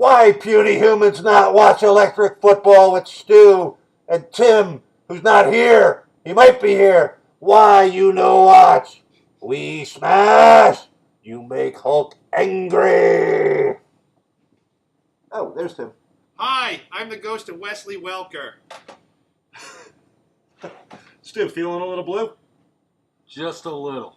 Why puny humans not watch electric football with Stu and Tim, who's not here? He might be here. Why you no watch? We smash. You make Hulk angry. Oh, there's Tim. Hi, I'm the ghost of Wesley Welker. Stu, feeling a little blue? Just a little.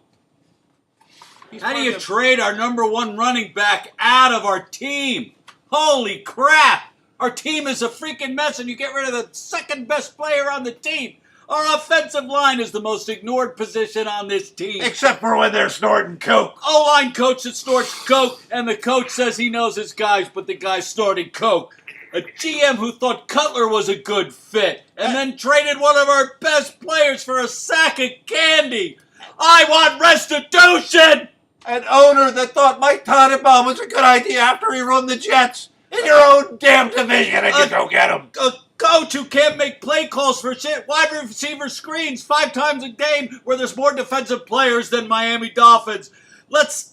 He's How do part you of- trade our number one running back out of our team? Holy crap! Our team is a freaking mess, and you get rid of the second best player on the team. Our offensive line is the most ignored position on this team. Except for when they're snorting coke. O-line coach that snorts coke, and the coach says he knows his guys, but the guy's snorting coke. A GM who thought Cutler was a good fit, and then traded one of our best players for a sack of candy. I want restitution! An owner that thought Mike Tannenbaum was a good idea after he run the Jets in your own damn division, and you go get him. A coach who can't make play calls for shit. Wide receiver screens 5 times a game where there's more defensive players than Miami Dolphins.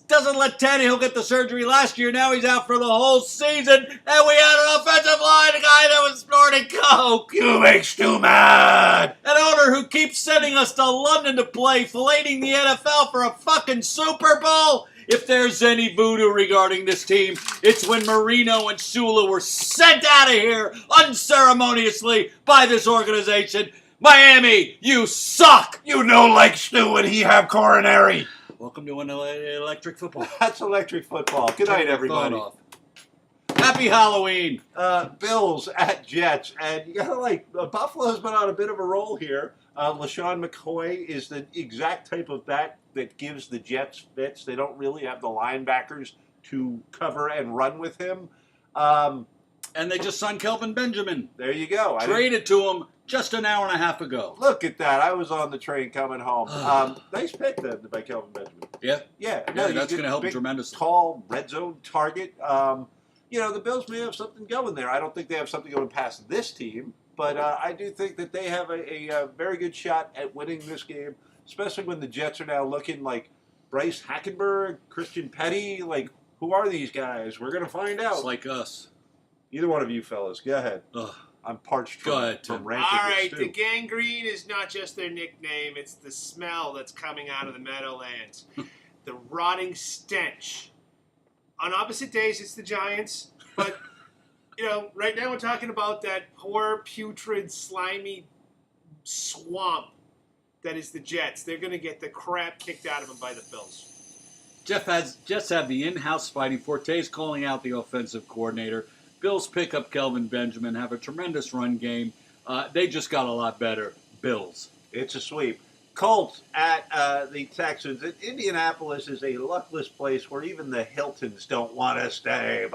Doesn't let Tannehill get the surgery last year. Now he's out for the whole season. And we had an offensive line, a guy that was snorting coke. You make Stu mad. An owner who keeps sending us to London to play, filleting the NFL for a fucking Super Bowl. If there's any voodoo regarding this team, it's when Marino and Shula were sent out of here unceremoniously by this organization. Miami, you suck! You know like Stu and he have coronary. Welcome to an electric football. That's electric football. Good night, everybody. Happy Halloween. Bills at Jets. And you gotta Buffalo's been on a bit of a roll here. LaShawn McCoy is the exact type of back that gives the Jets fits. They don't really have the linebackers to cover and run with him. And they just signed Kelvin Benjamin. There you go. Traded to him just an hour and a half ago. Look at that. I was on the train coming home. Nice pick then by Kelvin Benjamin. Yeah? Yeah. No, that's going to help him tremendously. Tall, red zone target. The Bills may have something going there. I don't think they have something going past this team, but I do think that they have a very good shot at winning this game, especially when the Jets are now looking like Bryce Hackenberg, Christian Petty. Like, who are these guys? We're going to find out. It's like us. Either one of you fellas. Go ahead. Ugh. I'm parched from ranting. All right, with the Stu. gangrene is not just their nickname, it's the smell that's coming out of the Meadowlands. The rotting stench. On opposite days, it's the Giants, but, right now we're talking about that poor, putrid, slimy swamp that is the Jets. They're going to get the crap kicked out of them by the Bills. Jets have the in-house fighting. Forte's calling out the offensive coordinator. Bills pick up Kelvin Benjamin, have a tremendous run game. They just got a lot better. Bills. It's a sweep. Colts at the Texans. Indianapolis is a luckless place where even the Hiltons don't want to stay.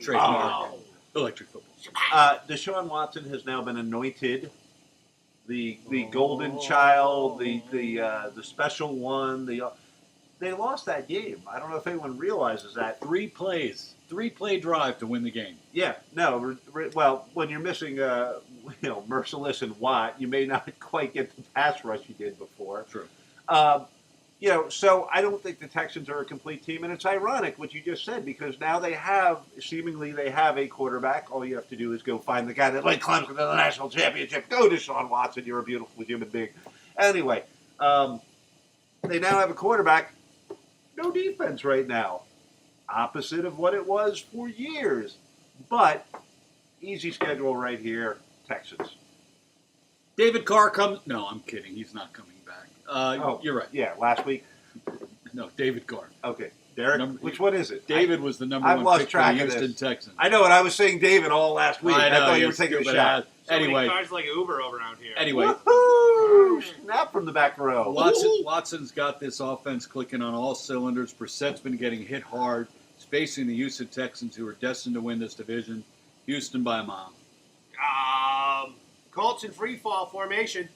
Trademark. Electric football. Deshaun Watson has now been anointed the golden child, the special one. They lost that game. I don't know if anyone realizes that. 3 plays. 3-play drive to win the game. Yeah, no. Well, when you're missing, Merciless and Watt, you may not quite get the pass rush you did before. True. So I don't think the Texans are a complete team, and it's ironic what you just said because now they have a quarterback. All you have to do is go find the guy that led Clemson to the national championship. Go, Deshaun Watson. You're a beautiful human being. Anyway, they now have a quarterback. No defense right now. Opposite of what it was for years. But easy schedule right here, Texans. David Carr comes. No, I'm kidding. He's not coming back. You're right. Yeah, last week. No, David Carr. Okay. Derek, which one is it? David was the number I've one lost pick for track the of Houston this. Texans. I know, and I was saying David all last week. I know, thought you were taking a shot. So Anyway. many cars like Uber around here. Anyway. Woohoo! Snap from the back row. Watson's got this offense clicking on all cylinders. Brissett's been getting hit hard. He's facing the Houston Texans, who are destined to win this division. Houston by a mile. Colts in free fall formation.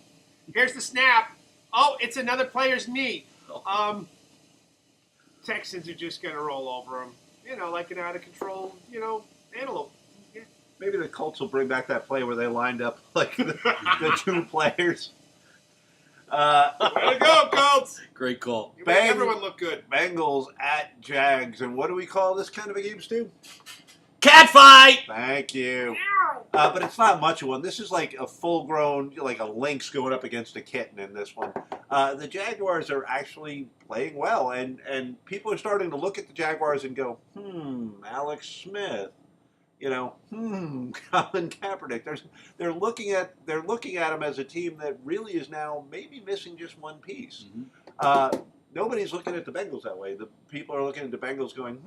Here's the snap. Oh, it's another player's knee. Texans are just going to roll over them. Like an out-of-control, antelope. Yeah. Maybe the Colts will bring back that play where they lined up like the 2 players. Way to go, Colts! Great call. You make everyone look good. Bengals at Jags. And what do we call this kind of a game, Stu? Cat fight! Thank you. But it's not much of one. This is like a full-grown, like a lynx going up against a kitten in this one. The Jaguars are actually playing well, and people are starting to look at the Jaguars and go, Alex Smith, Colin Kaepernick. They're looking at him as a team that really is now maybe missing just one piece. Nobody's looking at the Bengals that way. The people are looking at the Bengals going,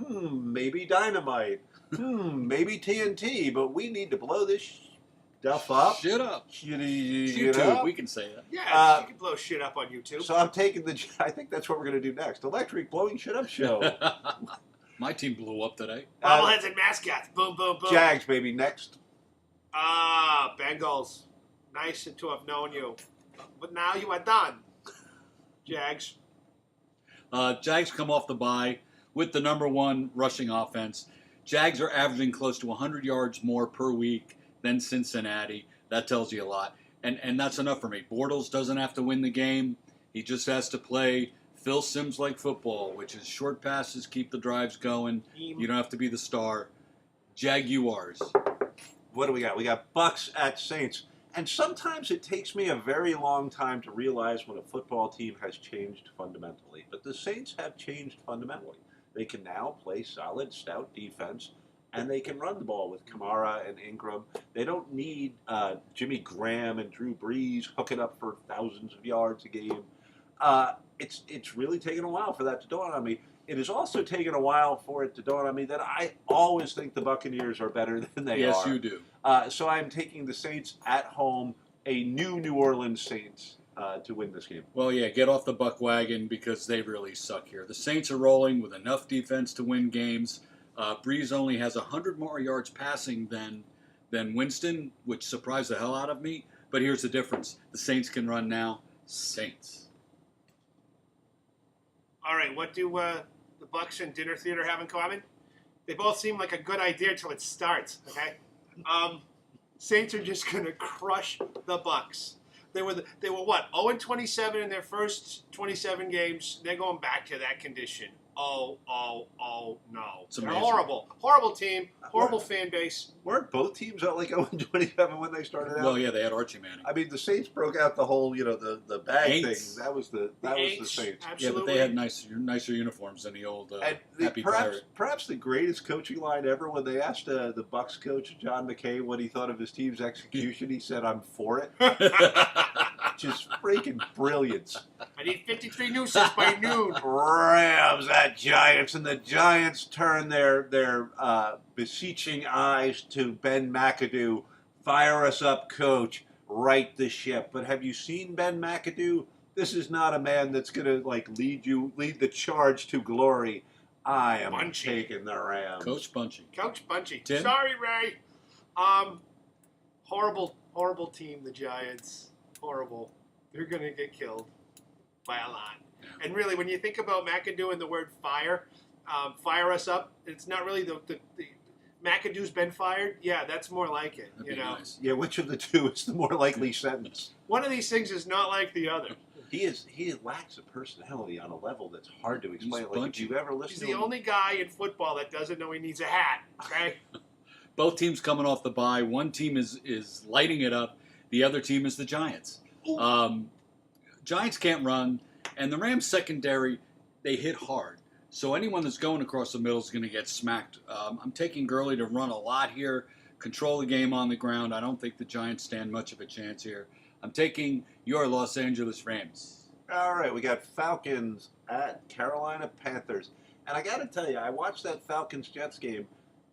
maybe dynamite, maybe TNT, but we need to blow this stuff up. Shit up. YouTube, we can say that. Yeah, you can blow shit up on YouTube. So I'm taking I think that's what we're going to do next. Electric Blowing Shit Up Show. My team blew up today. Bobbleheads and mascots. Boom, boom, boom. Jags, baby, next. Bengals. Nice to have known you. But now you are done. Jags. Jags come off the bye with the number one rushing offense. Jags are averaging close to 100 yards more per week than Cincinnati. That tells you a lot. And that's enough for me. Bortles doesn't have to win the game. He just has to play Phil Sims-like football, which is short passes, keep the drives going. You don't have to be the star. Jaguars. What do we got? We got Bucks at Saints. And sometimes it takes me a very long time to realize when a football team has changed fundamentally. But the Saints have changed fundamentally. They can now play solid, stout defense, and they can run the ball with Kamara and Ingram. They don't need Jimmy Graham and Drew Brees hooking up for thousands of yards a game. It's really taken a while for that to dawn on me. It has also taken a while for it to dawn on me that I always think the Buccaneers are better than they are. Yes, you do. So I'm taking the Saints at home, a New Orleans Saints, to win this game. Well, yeah, get off the Buck wagon because they really suck here. The Saints are rolling with enough defense to win games. Breeze only has 100 more yards passing than Winston, which surprised the hell out of me. But here's the difference. The Saints can run now. Saints. All right, what do the Bucks and Dinner Theater have in common? They both seem like a good idea until it starts, okay? Saints are just going to crush the Bucks. They were what, 0-27 in their first 27 games? They're going back to that condition. Oh, no. They're horrible. Horrible team, horrible fan base. Weren't both teams at like 0-27 when they started out? Well, yeah, they had Archie Manning. I mean, the Saints broke out the whole, the bag Aints. thing. That was the Saints. Absolutely. Yeah, but they had nicer uniforms than the old Happy Pirate. Perhaps the greatest coaching line ever, when they asked the Bucks coach, John McKay, what he thought of his team's execution, he said, "I'm for it." Just freaking brilliance. I need 53 nooses by noon. Rams at Giants, and the Giants turn their beseeching eyes to Ben McAdoo. Fire us up, coach. Right the ship. But have you seen Ben McAdoo? This is not a man that's going to lead the charge to glory. I am taking the Rams. Coach Bunchy. Coach Bunchy. Tim? Sorry, Ray. Horrible team, the Giants. Horrible. They're going to get killed by a lot. And really, when you think about McAdoo and the word fire us up, it's not really the McAdoo's been fired. Yeah, that's more like it. That'd be nice. Yeah, which of the two is the more likely sentence? One of these things is not like the other. He lacks a personality on a level that's hard to explain. He's If you've ever listened He's to the him, only guy in football that doesn't know he needs a hat. Okay. Both teams coming off the bye. One team is lighting it up. The other team is the Giants. Giants can't run, and the Rams secondary, they hit hard. So anyone that's going across the middle is going to get smacked. I'm taking Gurley to run a lot here, control the game on the ground. I don't think the Giants stand much of a chance here. I'm taking your Los Angeles Rams. all right, we got Falcons at Carolina Panthers. And I got to tell you, I watched that Falcons-Jets game,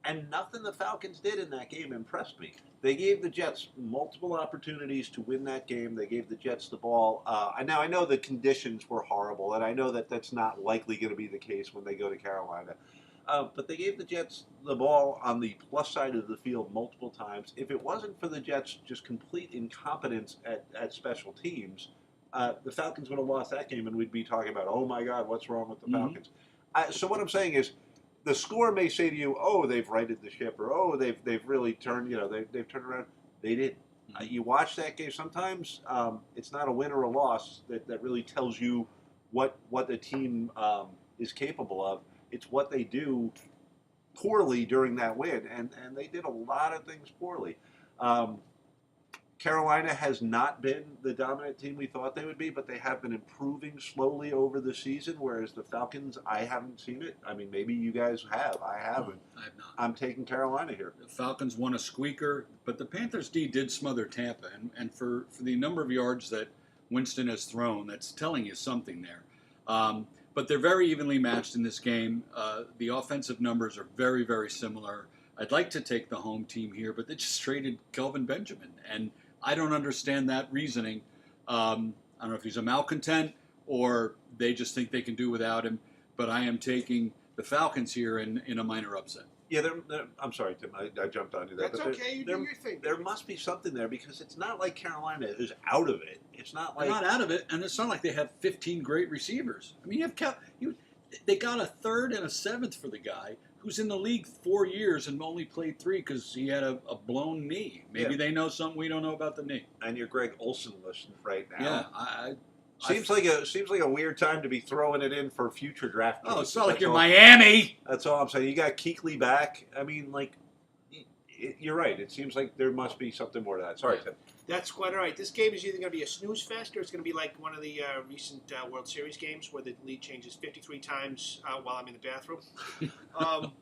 and nothing the Falcons did in that game impressed me. They gave the Jets multiple opportunities to win that game. They gave the Jets the ball. Now, I know the conditions were horrible, and I know that that's not likely going to be the case when they go to Carolina. But they gave the Jets the ball on the plus side of the field multiple times. If it wasn't for the Jets' just complete incompetence at special teams, the Falcons would have lost that game, and we'd be talking about, oh, my God, what's wrong with the Falcons? So what I'm saying is, the score may say to you, oh, they've righted the ship, or oh, they've really turned, they've turned around. They did. You watch that game. Sometimes it's not a win or a loss that really tells you what the team is capable of. It's what they do poorly during that win, and they did a lot of things poorly. Carolina has not been the dominant team we thought they would be, but they have been improving slowly over the season, whereas the Falcons, I haven't seen it. I mean, maybe you guys have. I haven't. I have not. I'm taking Carolina here. The Falcons won a squeaker, but the Panthers D did smother Tampa, and for the number of yards that Winston has thrown, that's telling you something there. But they're very evenly matched in this game. The offensive numbers are very, very similar. I'd like to take the home team here, but they just traded Kelvin Benjamin, and I don't understand that reasoning. I don't know if he's a malcontent or they just think they can do without him, but I am taking the Falcons here in a minor upset. Yeah, I'm sorry, Tim. I jumped on you there. That's okay. You do your thing. There must be something there because it's not like Carolina is out of it. It's not like They're not out of it, and it's not like they have 15 great receivers. I mean, they got a third and a seventh for the guy who's in the league 4 years and only played 3 because he had a blown knee. Maybe they know something we don't know about the knee. And you're Greg Olson listening right now. Yeah, seems like a weird time to be throwing it in for future draft. Oh, picks. it's not like That's you're all. Miami. That's all I'm saying. You got Kuechly back. I mean, like, you're right. It seems like there must be something more to that. Sorry, Tim. That's quite all right. This game is either going to be a snooze fest or it's going to be like one of the recent World Series games where the lead changes 53 times while I'm in the bathroom. It's going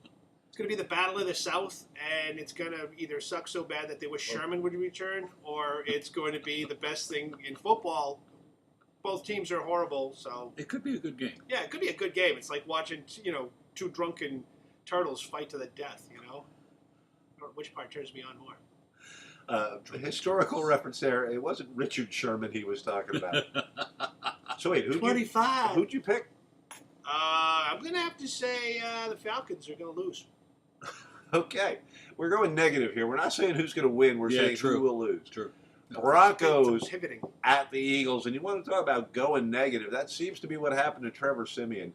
to be the Battle of the South, and it's going to either suck so bad that they wish Sherman would return, or it's going to be the best thing in football. Both teams are horrible, so It could be a good game. yeah, it could be a good game. It's like watching two drunken turtles fight to the death. I don't know which part turns me on more. The historical reference there. It wasn't Richard Sherman he was talking about. So wait, 25. Who'd you pick? I'm going to have to say the Falcons are going to lose. Okay, we're going negative here. We're not saying who's going to win. We're saying true. who will lose. True. Broncos Pivoting. at the Eagles, and you want to talk about going negative? That seems to be what happened to Trevor Siemian.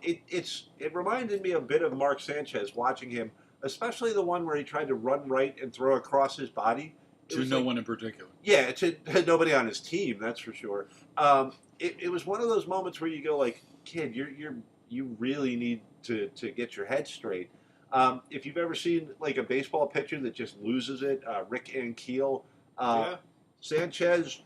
It reminded me a bit of Mark Sanchez watching him, especially the one where he tried to run right and throw across his body. To no one in particular. Yeah, to nobody on his team, that's for sure. It was one of those moments where you go like, kid, you really need to get your head straight. If you've ever seen like a baseball pitcher that just loses it, Rick Ankiel, Sanchez,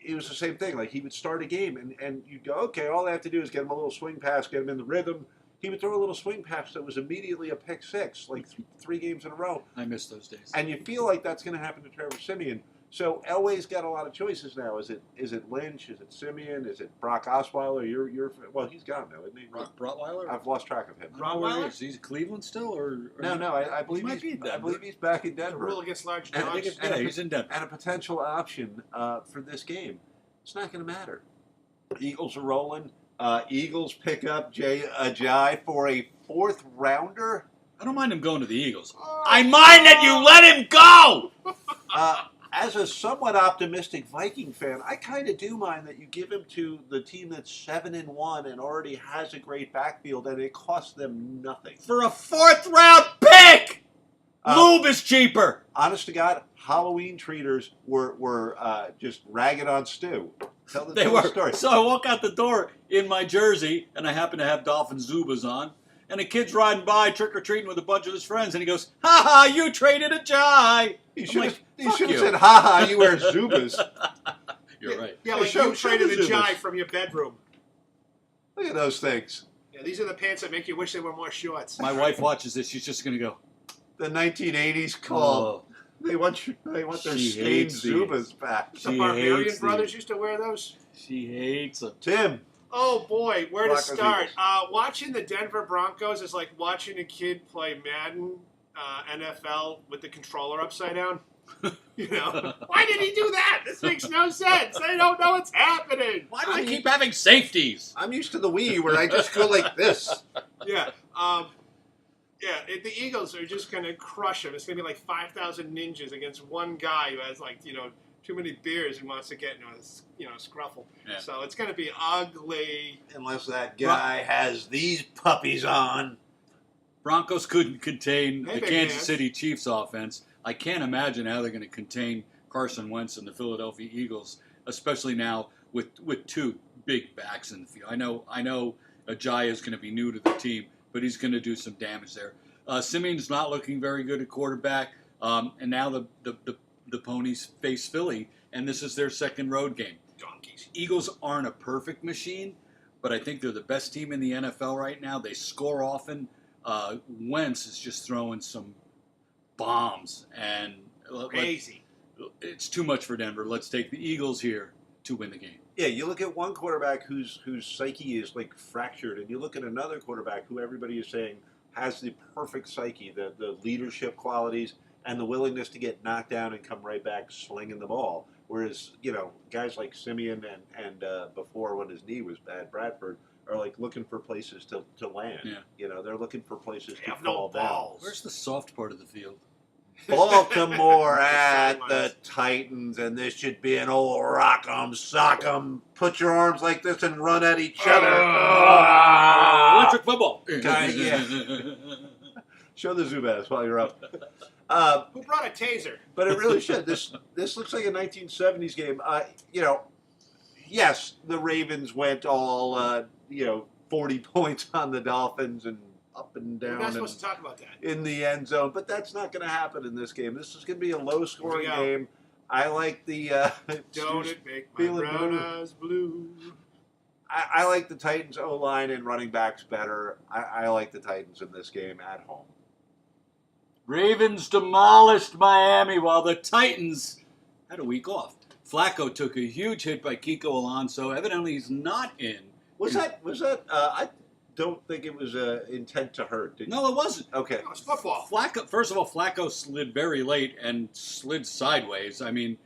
it was the same thing. Like he would start a game and you'd go, okay, all they have to do is get him a little swing pass, get him in the rhythm. He would throw a little swing pass that was immediately a pick six, like 3 games in a row. I miss those days. And you feel like that's going to happen to Trevor Siemian. So Elway's got a lot of choices now. Is it Lynch? Is it Siemian? Is it Brock Osweiler? Well, he's gone now, isn't he? Brock Rottweiler? I've lost track of him. I don't know where he is. He's Cleveland still, or No. I believe might be in Denver. I believe he's back in The Denver. rule against large And dogs. he's in Denver. And a potential option for this game. It's not going to matter. Eagles are rolling. Eagles pick up Jay Ajayi for a 4th rounder. I don't mind him going to the Eagles. I mind that you let him go. As a somewhat optimistic Viking fan, I kind of do mind that you give him to the team that's 7-1 and already has a great backfield, and it costs them nothing. For a 4th round pick, lube is cheaper. Honest to God, Halloween treaters were just ragging on Stu. Tell They the were. story. So I walk out the door in my jersey, and I happen to have Dolphin Zubas on. And a kid's riding by trick-or-treating with a bunch of his friends, and he goes, "Ha ha, you traded a Jai." He I'm should like, have "Fuck you." said, "Ha ha, you wear Zubas." You're right. Yeah, Hey, like show you traded the a Zubas. jive from your bedroom. Look at those things. Yeah, these are the pants that make you wish they were more shorts. My wife watches this. She's just going to go, The 1980s call. "Oh, They want their She stained hates these. Zubas back. The she Barbarian hates brothers these. used to wear those. She hates them." Tim, Oh boy, where to Broncos, start? Eagles. Watching the Denver Broncos is like watching a kid play Madden NFL with the controller upside down. You know, why did he do that? This makes no sense. I don't know what's happening. Why do I keep having safeties? I'm used to the Wii where I just go like this. Yeah, the Eagles are just gonna crush them. It's gonna be like 5,000 ninjas against one guy who has like too many beers and wants to get into a scruffle. Yeah. So it's gonna be ugly. Unless that guy has these puppies on. Broncos couldn't contain Hey, the big Kansas man. City Chiefs offense. I can't imagine how they're going to contain Carson Wentz and the Philadelphia Eagles, especially now with two big backs in the field. I know Ajayi is going to be new to the team, but he's going to do some damage there. Simeon's not looking very good at quarterback, and now the Ponies face Philly, and this is their second road game. Donkeys. Eagles aren't a perfect machine, but I think they're the best team in the NFL right now. They score often. Wentz is just throwing some bombs, and Crazy. it's too much for Denver. Let's take the Eagles here to win the game. Yeah, you look at one quarterback whose psyche is like fractured, and you look at another quarterback who everybody is saying has the perfect psyche, the leadership qualities, and the willingness to get knocked down and come right back slinging the ball. Whereas, guys like Simeon and before when his knee was bad, Bradford, are like looking for places to land. Yeah. They're looking for places They to have no fall down. balls. Where's the soft part of the field? Baltimore at the Titans, and this should be an old rock 'em, sock 'em, put your arms like this and run at each other. Electric football. Yeah. Show the Zubaz while you're up. Who brought a taser? But it really should. This looks like a 1970s game. Yes, the Ravens went all 40 points on the Dolphins and up and We're down not supposed to talk about that. in the end zone, but that's not going to happen in this game. This is going to be a low-scoring Here we go. game. I like the Don't it make my feeling brown blue. eyes blue? I like the Titans O-line and running backs better. I like the Titans in this game at home. Ravens demolished Miami while the Titans had a week off. Flacco took a huge hit by Kiko Alonso. Evidently, he's not in. Was that? I don't think it was intent to hurt. Did you? No, it wasn't. Okay. No, it's football. Flacco. First of all, Flacco slid very late and slid sideways. I mean,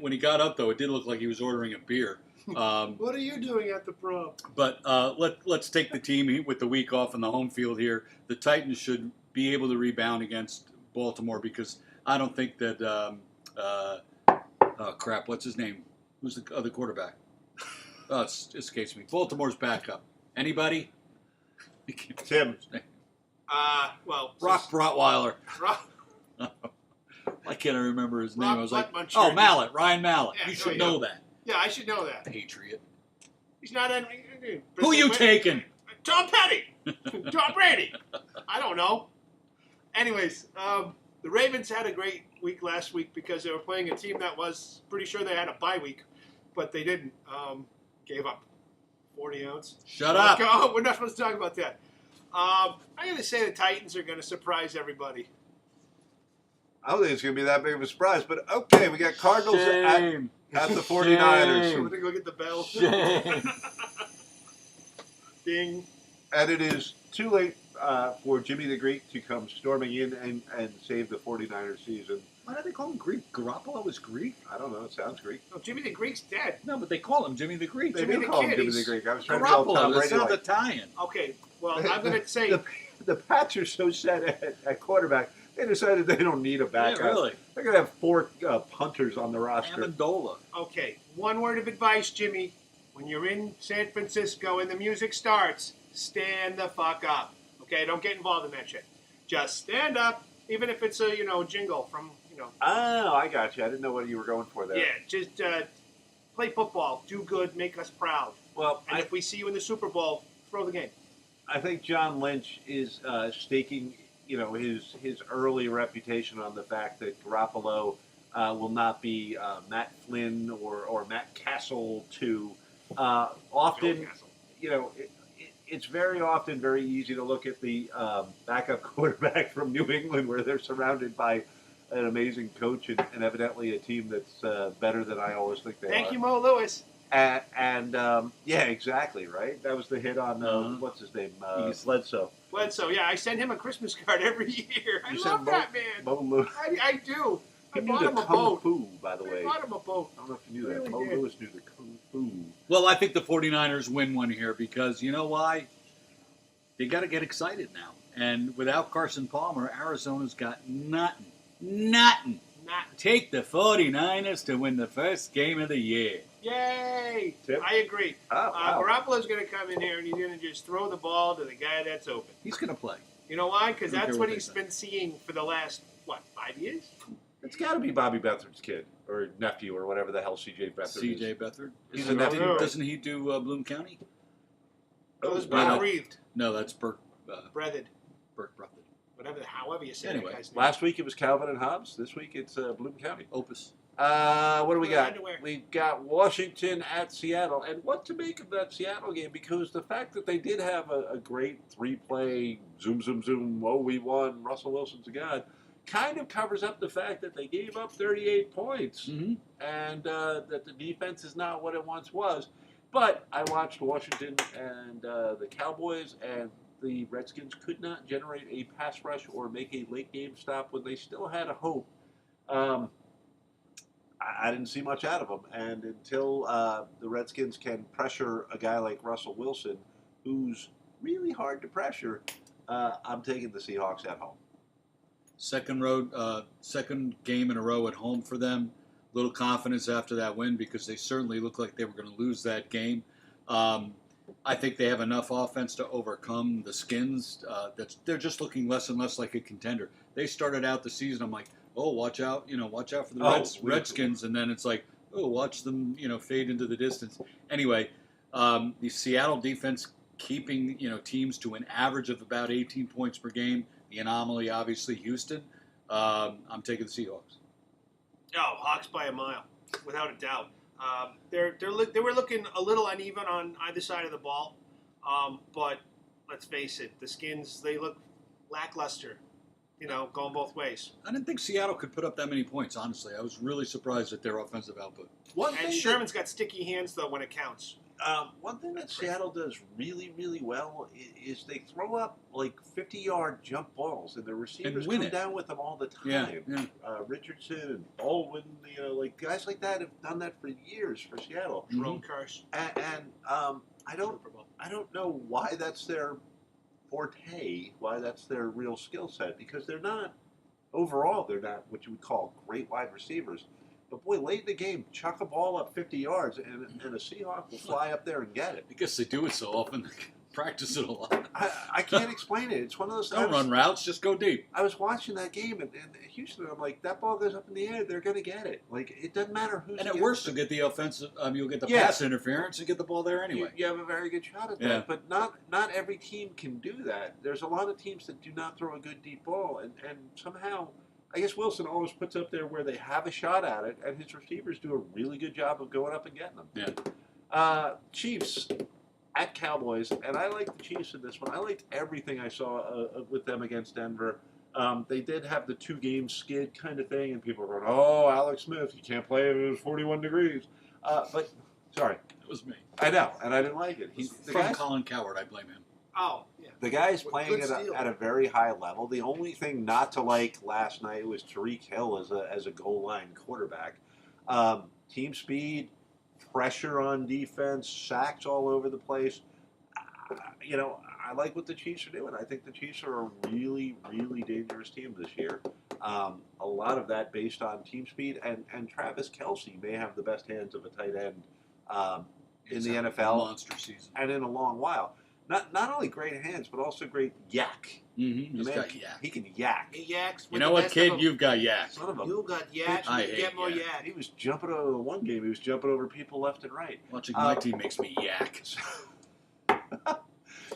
when he got up, though, it did look like he was ordering a beer. What are you doing at the prom? But let's take the team with the week off on the home field here. The Titans should be able to rebound against Baltimore because I don't think that what's his name? Who's the other quarterback? Oh, it escapes me. Baltimore's backup. Anybody? Tim. Brock Brotweiler. Rock, Why can't I remember his name? Rock I was like, Buttmuncher. oh, Mallett, Ryan Mallett. Yeah, You there should you know go. that. yeah, I should know that. Patriot. He's not in. Who you taking? Tom Petty. Tom Brady. I don't know. Anyways, the Ravens had a great week last week because they were playing a team that was pretty sure they had a bye week, but they didn't. Gave up 40 ounce. Shut up. Oh, we're not supposed to talk about that. I'm going to say the Titans are going to surprise everybody. I don't think it's going to be that big of a surprise, but okay, we got Cardinals Shame. at the 49ers. So we're going to go get the bell. Shame. Ding. And it is too late for Jimmy the Greek to come storming in and save the 49ers season. Why do they call him Greek? Garoppolo is Greek? I don't know, it sounds Greek. No, Jimmy the Greek's dead. No, but they call him Jimmy the Greek. They Jimmy do the call him Kid, Jimmy the he's Greek. I was trying to go Tom Garoppolo, that Brady sounds like. Italian. Okay, well, I'm going to say The Pats are so set at quarterback, they decided they don't need a backup. Yeah, really. They're going to have 4 punters on the roster. Amendola. Okay, one word of advice, Jimmy. When you're in San Francisco and the music starts, stand the fuck up. Okay, don't get involved in that shit. Just stand up, even if it's a jingle from Oh, I got you. I didn't know what you were going for there. Yeah, just play football, do good, make us proud. Well, And if we see you in the Super Bowl, throw the game. I think John Lynch is staking, his early reputation on the fact that Garoppolo will not be Matt Flynn or Matt Castle to often, Phil Castle. it's very often very easy to look at the backup quarterback from New England where they're surrounded by an amazing coach and evidently a team that's better than I always think they are. Thank you, Mo Lewis. And yeah, exactly, right? That was the hit on, what's his name? Bledsoe. Bledsoe, yeah, I send him a Christmas card every year. I You love send that man. Mo Lewis. I do. I He knew bought the him a Kung boat. Fu, by the I way. bought him a boat. I don't know if you knew that. Really Mo did. Lewis knew the Kung Fu. Well, I think the 49ers win one here because you know why? They got to get excited now. And without Carson Palmer, Arizona's got nothing. Nothing. Not. Take the 49ers to win the first game of the year. Yay! Tip? I agree. Oh, wow. Garoppolo's going to come in here and he's going to just throw the ball to the guy that's open. He's going to play. You know why? Because I don't that's care what what he's they say. been seeing for the last, 5 years. It's got to be Bobby Beathard's kid or nephew or whatever the hell C.J. Beathard is. C.J. Beathard. He's a nephew. Doesn't he do Bloom County? It was wow. breathed, No, that's Burke. breathed, Burke Breathed. however you say Anyway, that guy's name. Last week it was Calvin and Hobbs. This week it's Bloom County. Opus. What do we got? Underwear. We've got Washington at Seattle. And what to make of that Seattle game? Because the fact that they did have a great three-play zoom, zoom, zoom, oh, we won, Russell Wilson's a god, kind of covers up the fact that they gave up 38 points Mm-hmm. and that the defense is not what it once was. But I watched Washington and the Cowboys, and the Redskins could not generate a pass rush or make a late game stop when they still had a hope. I didn't see much out of them, and until the Redskins can pressure a guy like Russell Wilson, who's really hard to pressure, I'm taking the Seahawks at home. Second game in a row at home for them. Little confidence after that win because they certainly looked like they were going to lose that game. I think they have enough offense to overcome the Skins. They're just looking less and less like a contender. They started out the season, I'm like, oh, watch out for the Redskins, and then it's like, oh, watch them, fade into the distance. Anyway, the Seattle defense keeping, teams to an average of about 18 points per game. The anomaly, obviously, Houston. I'm taking the Seahawks. Oh, Hawks by a mile, without a doubt. They were looking a little uneven on either side of the ball, but let's face it, the Skins, they look lackluster, going both ways. I didn't think Seattle could put up that many points, honestly. I was really surprised at their offensive output. And Sherman's got sticky hands, though, when it counts. One thing that Seattle does really, really well is they throw up like 50-yard jump balls, and the receivers come down with them all the time. Yeah. Richardson and Baldwin, like guys like that have done that for years for Seattle. Jerome Kirsch. And I don't know why that's their forte, why that's their real skill set, because they're not what you would call great wide receivers. But boy, late in the game, chuck a ball up 50 yards, and a Seahawk will fly up there and get it. Because they do it so often, they practice it a lot. I can't explain it. It's one of those. Don't run routes, just go deep. I was watching that game, and Houston, I'm like, that ball goes up in the air, they're going to get it. Like, it doesn't matter who's. And at worst, you'll get the offensive, you'll get the pass interference, and get the ball there anyway. You have a very good shot at that. Yeah. But not every team can do that. There's a lot of teams that do not throw a good deep ball, and somehow. I guess Wilson always puts up there where they have a shot at it, and his receivers do a really good job of going up and getting them. Yeah. Chiefs at Cowboys, and I like the Chiefs in this one. I liked everything I saw with them against Denver. They did have the two-game skid kind of thing, and people were going, oh, Alex Smith, you can't play if it was 41 degrees. But, sorry. It was me. I know, and I didn't like it. Colin Coward, I blame him. Oh, yeah. The guy's playing at a very high level. The only thing not to like last night was Tyreek Hill as a goal line quarterback. Team speed, pressure on defense, sacks all over the place. I like what the Chiefs are doing. I think the Chiefs are a really, really dangerous team this year. A lot of that based on team speed, and Travis Kelce may have the best hands of a tight end in the NFL. Monster season. And in a long while. Not only great hands, but also great yak. Mm-hmm. He's got yak. He can yak. He yaks. You know what, kid? You've got yak. Son of a You got yak. I You hate get more yak. yak. He was jumping over one game. He was jumping over people left and right. Watching my team makes me yak.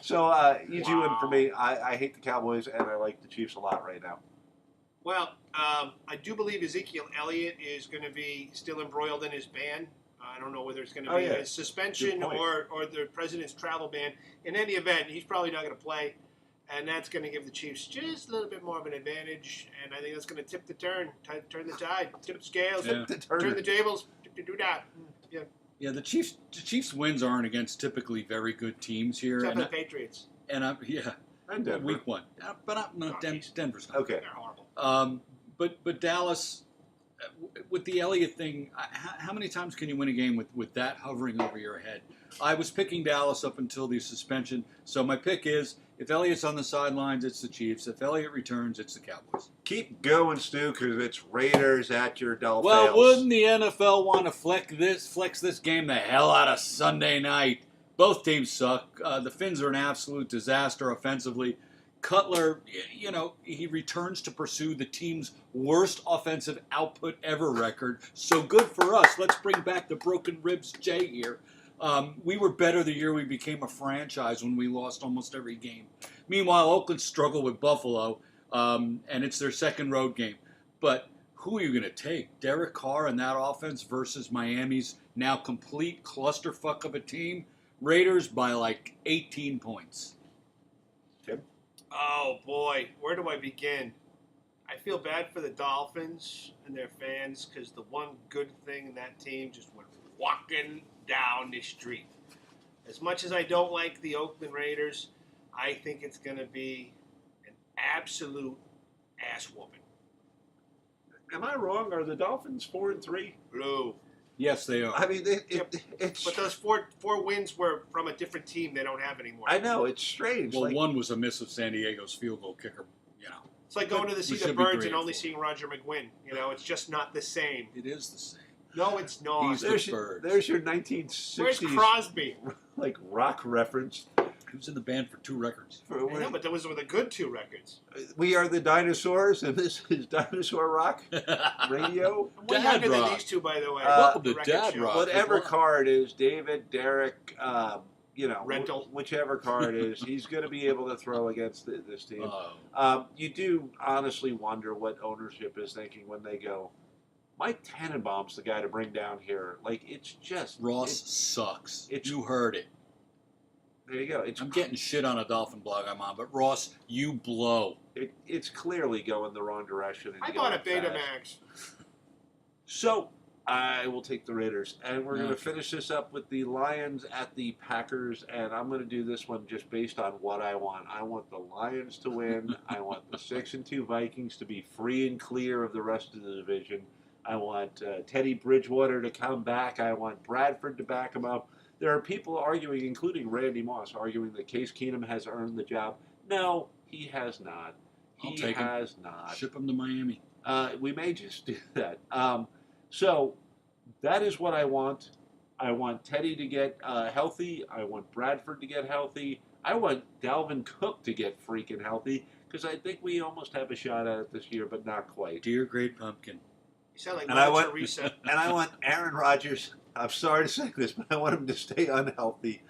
So easy win for me. I hate the Cowboys, and I like the Chiefs a lot right now. Well, I do believe Ezekiel Elliott is going to be still embroiled in his ban. I don't know whether it's going to be a suspension or the president's travel ban. In any event, he's probably not going to play, and that's going to give the Chiefs just a little bit more of an advantage, and I think that's going to tip the turn the tide, tip the scales, turn the tables, do that. Yeah. Yeah, the Chiefs' wins aren't against typically very good teams here. Except for the Patriots. And And Denver. Week 1. But Denver's not. Okay. They're horrible. But Dallas, with the Elliott thing, how many times can you win a game with that hovering over your head? I was picking Dallas up until the suspension, so my pick is, if Elliott's on the sidelines, it's the Chiefs. If Elliott returns, it's the Cowboys. Keep going, Stu, because it's Raiders at your Dolphins. Well, wouldn't the NFL want to flex this game the hell out of Sunday night? Both teams suck. The Finns are an absolute disaster offensively. Cutler, he returns to pursue the team's worst offensive output ever record. So good for us. Let's bring back the broken ribs Jay here. We were better the year we became a franchise when we lost almost every game. Meanwhile, Oakland struggled with Buffalo, and it's their second road game. But who are you going to take? Derek Carr and that offense versus Miami's now complete clusterfuck of a team? Raiders by like 18 points. Tim? Oh, boy. Where do I begin? I feel bad for the Dolphins and their fans because the one good thing in that team just went walking down the street. As much as I don't like the Oakland Raiders, I think it's going to be an absolute ass whooping. Am I wrong? Are the Dolphins 4-3? Blue. Yes, they are. I mean, it's. But those four wins were from a different team they don't have anymore. I know, it's strange. Well, one was a miss of San Diego's field goal kicker. It's like going to We see the should be Birds 3 and and only 4. seeing Roger McGuinn. It's just not the same. It is the same. No, it's not. He's the Birds. There's your Where's 1960s Crosby? like rock reference. He was in the band for 2 records. I know, but those were the good 2 records. We are the dinosaurs, and this is Dinosaur Rock Radio. I'm way Dad younger than rock. these 2, by the way. Welcome The to record Dad show. rock. Whatever Good luck. car it is, David, Derek, Rental. whichever car it is, he's going to be able to throw against this team. Oh. You do honestly wonder what ownership is thinking when they go, Mike Tannenbaum's the guy to bring down here. Like, it's just... Ross sucks. it's- You heard it. There you go. I'm getting shit on a Dolphin blog I'm on, but Ross, you blow. It's clearly going the wrong direction. and I going bought a fast. Betamax. So, I will take the Raiders. And we're going to Okay. finish this up with the Lions at the Packers. And I'm going to do this one just based on what I want. I want the Lions to win. I want the 6-2 Vikings to be free and clear of the rest of the division. I want Teddy Bridgewater to come back. I want Bradford to back him up. There are people arguing, including Randy Moss, arguing that Case Keenum has earned the job. No, he has not. I'll He take him. has not. Ship him to Miami. We may just do that. So that is what I want. I want Teddy to get healthy. I want Bradford to get healthy. I want Dalvin Cook to get freaking healthy because I think we almost have a shot at it this year, but not quite. Dear Great Pumpkin. You sound like And I Mother want- Teresa. And I want Aaron Rodgers. I'm sorry to say this, but I want him to stay unhealthy.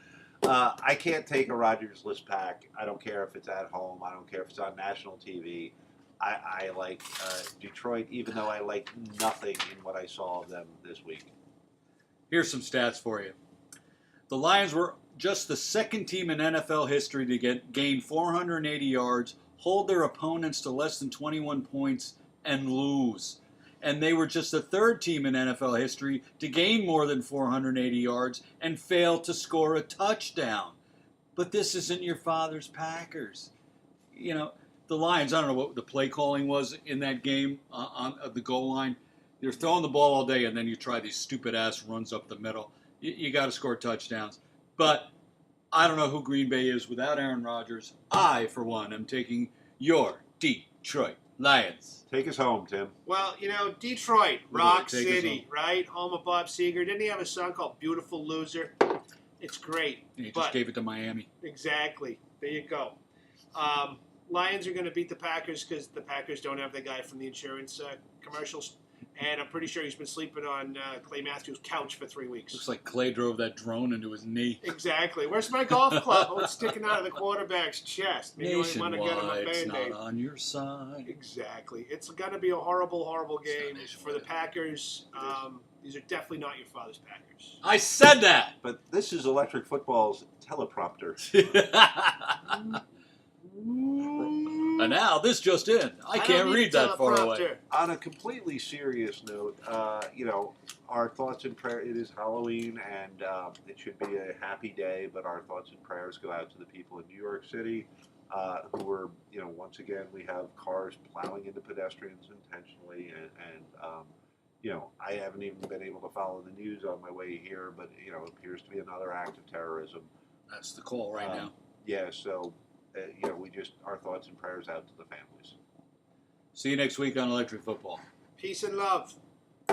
I can't take a Rodgers-less pack. I don't care if it's at home. I don't care if it's on national TV. I like Detroit, even though I like nothing in what I saw of them this week. Here's some stats for you. The Lions were just the second team in NFL history to gain 480 yards, hold their opponents to less than 21 points, and lose. And they were just the third team in NFL history to gain more than 480 yards and fail to score a touchdown. But this isn't your father's Packers. The Lions, I don't know what the play calling was in that game on the goal line. You're throwing the ball all day, and then you try these stupid-ass runs up the middle. You got to score touchdowns. But I don't know who Green Bay is without Aaron Rodgers. I, for one, am taking your Detroit Lions. Take us home, Tim. Well, Detroit, Who Rock do I take us City, right? Home of Bob Seger. Didn't he have a song called Beautiful Loser? It's great. And he But- just gave it to Miami. Exactly. There you go. Lions are going to beat the Packers because the Packers don't have the guy from the insurance commercials. And I'm pretty sure he's been sleeping on Clay Matthews' couch for 3 weeks. Looks like Clay drove that drone into his knee. Exactly. Where's my golf club? Oh, it's sticking out of the quarterback's chest. Maybe I want to get him a Nationwide's Band-Aid. not on your side. Exactly. It's going to be a horrible, horrible It's not game for the nationwide. Packers. These are definitely not your father's Packers. I said that! But this is electric football's teleprompter. And now, this just in. I can't don't need read that far away. teleprompter. On a completely serious note, our thoughts and prayers. It is Halloween, and it should be a happy day. But our thoughts and prayers go out to the people in New York City, who are, once again, we have cars plowing into pedestrians intentionally, and I haven't even been able to follow the news on my way here, but it appears to be another act of terrorism. That's the call right now. Yeah, so we just our thoughts and prayers out to the families. See you next week on Electric Football. Peace and love.